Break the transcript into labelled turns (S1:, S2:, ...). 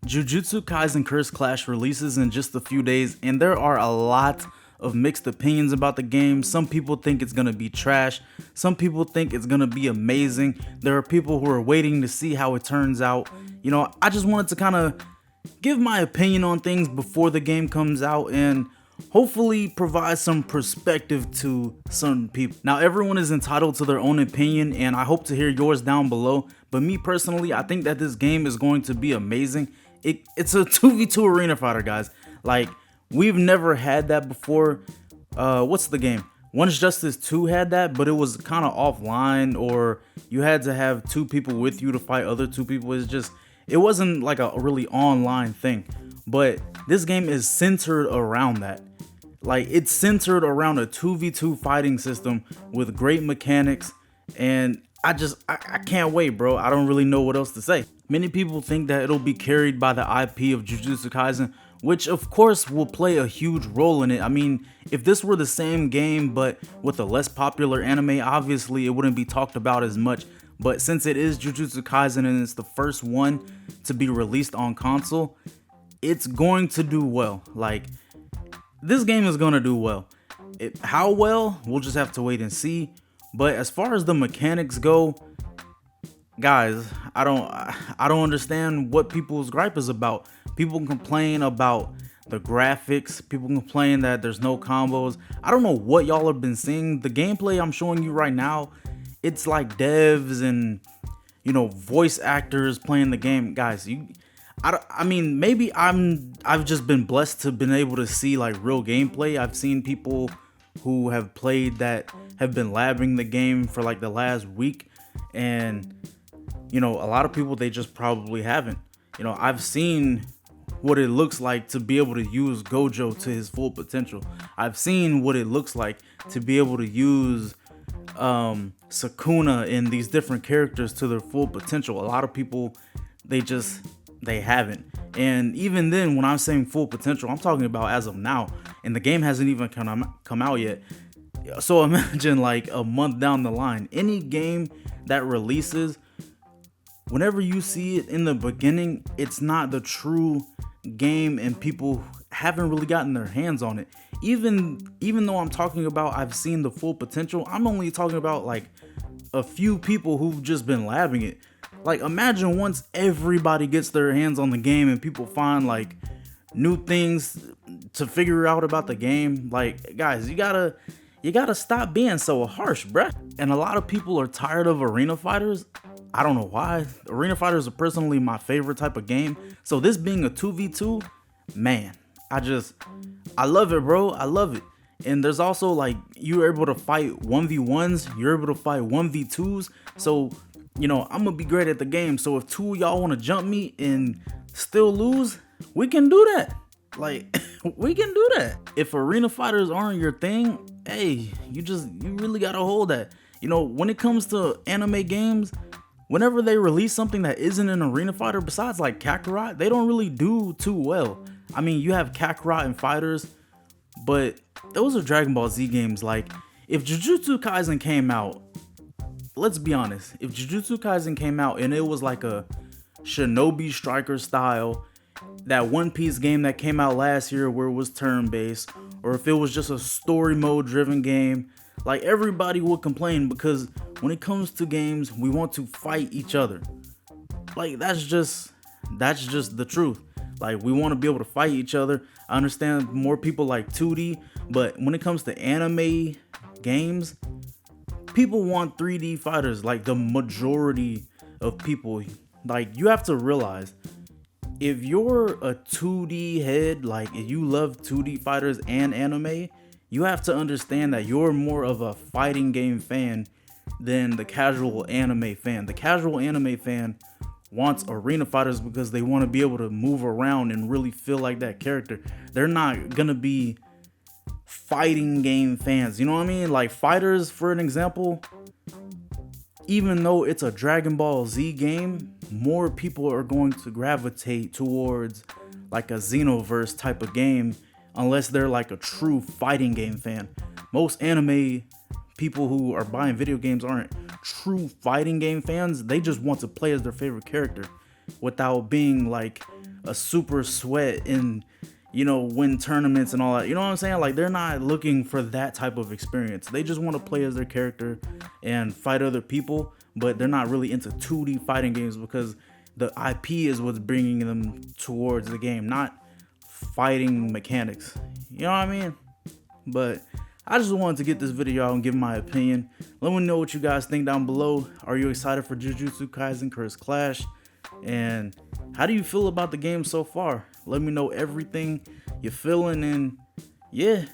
S1: Jujutsu Kaisen Cursed Clash releases in just a few days, and there are a lot of mixed opinions about the game. Some people think it's gonna be trash, some people think it's gonna be amazing. There are people who are waiting to see how it turns out. You know, I just wanted to kind of give my opinion on things before the game comes out and hopefully provide some perspective to some people. Now, everyone is entitled to their own opinion, and I hope to hear yours down below. But me personally, I think that this game is going to be amazing. It's a 2v2 arena fighter, guys. Like, we've never had that before. What's the game? Once Justice 2 had that, but it was kind of offline, or you had to have two people with you to fight other two people. It wasn't like a really online thing. But this game is centered around that. Like, it's centered around a 2v2 fighting system with great mechanics, and I can't wait, bro. I don't really know what else to say. Many people think that it'll be carried by the IP of Jujutsu Kaisen, which of course will play a huge role in it. I mean, if this were the same game but with a less popular anime, obviously it wouldn't be talked about as much. But since it is Jujutsu Kaisen and it's the first one to be released on console, it's going to do well. Like, this game is gonna do well. How well, we'll just have to wait and see. But as far as the mechanics go, guys, I don't understand what people's gripe is about. People complain about the graphics. People complain that there's no combos. I don't know what y'all have been seeing. The gameplay I'm showing you right now, it's like devs and, you know, voice actors playing the game. Guys, I mean, maybe I've just been blessed to been able to see like real gameplay. I've seen people who have played that have been labbing the game for like the last week, and you know, a lot of people, they just probably haven't. You know, I've seen what it looks like to be able to use Gojo to his full potential. I've seen what it looks like to be able to use Sukuna and these different characters to their full potential. A lot of people, they haven't. And even then, when I'm saying full potential, I'm talking about as of now, and the game hasn't even come out yet. So imagine like a month down the line, any game that releases, whenever you see it in the beginning, it's not the true game and people haven't really gotten their hands on it. Even though I'm talking about I've seen the full potential, I'm only talking about like a few people who've just been labbing it. Like, imagine once everybody gets their hands on the game and people find like new things to figure out about the game. Like, guys, you gotta stop being so harsh, bruh. And a lot of people are tired of arena fighters. I don't know why. Arena fighters are personally my favorite type of game. So this being a 2v2, man, I love it, bro. I love it. And there's also like, you're able to fight 1v1s, you're able to fight 1v2s. So, you know, I'm gonna be great at the game. So if two of y'all wanna jump me and still lose, we can do that. Like, we can do that. If arena fighters aren't your thing, hey, you really gotta hold that. You know, when it comes to anime games, whenever they release something that isn't an arena fighter, besides like Kakarot, they don't really do too well. I mean, you have Kakarot and Fighters, but those are Dragon Ball Z games. Like, if Jujutsu Kaisen came out, let's be honest, if Jujutsu Kaisen came out and it was like a Shinobi Striker style, that One Piece game that came out last year where it was turn-based, or if it was just a story mode driven game, like, everybody would complain, because when it comes to games, we want to fight each other. Like, that's just the truth. Like, we want to be able to fight each other. I understand more people like 2D, but when it comes to anime games, people want 3D fighters. Like, the majority of people. Like, you have to realize, if you're a 2D head, like if you love 2D fighters and anime, you have to understand that you're more of a fighting game fan than the casual anime fan. The casual anime fan wants arena fighters because they want to be able to move around and really feel like that character. They're not gonna be fighting game fans, you know what I mean? Like, Fighters, for an example, even though it's a Dragon Ball Z game, more people are going to gravitate towards like a Xenoverse type of game, unless they're like a true fighting game fan. Most anime people who are buying video games aren't true fighting game fans. They just want to play as their favorite character without being like a super sweat and, you know, win tournaments and all that. You know what I'm saying? Like, they're not looking for that type of experience. They just want to play as their character and fight other people, but they're not really into 2D fighting games because the IP is what's bringing them towards the game, not fighting mechanics. You know what I mean? But I just wanted to get this video out and give my opinion. Let me know what you guys think down below. Are you excited for Jujutsu Kaisen Cursed Clash? And how do you feel about the game so far? Let me know everything you're feeling, and yeah,